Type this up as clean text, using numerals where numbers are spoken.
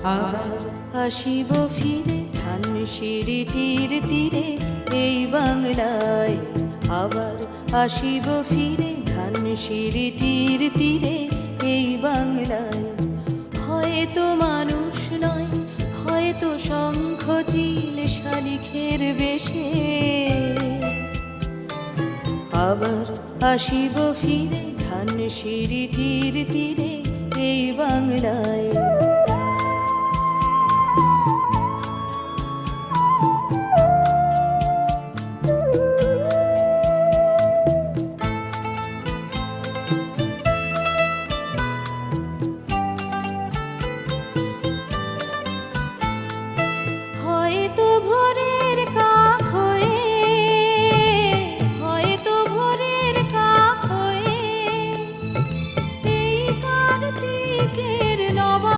আবার আসিব ফিরে ধানসিঁড়িটির তীরে এই বাংলায়। আবার আসিব ফিরে ধানসিঁড়িটির তীরে এই বাংলায়। হয়তো মানুষ নয়, হয়তো শঙ্খ চিল শালিখের বেশে। আবার আসিব ফিরে ধানসিঁড়িটির তীরে এই বাংলায়।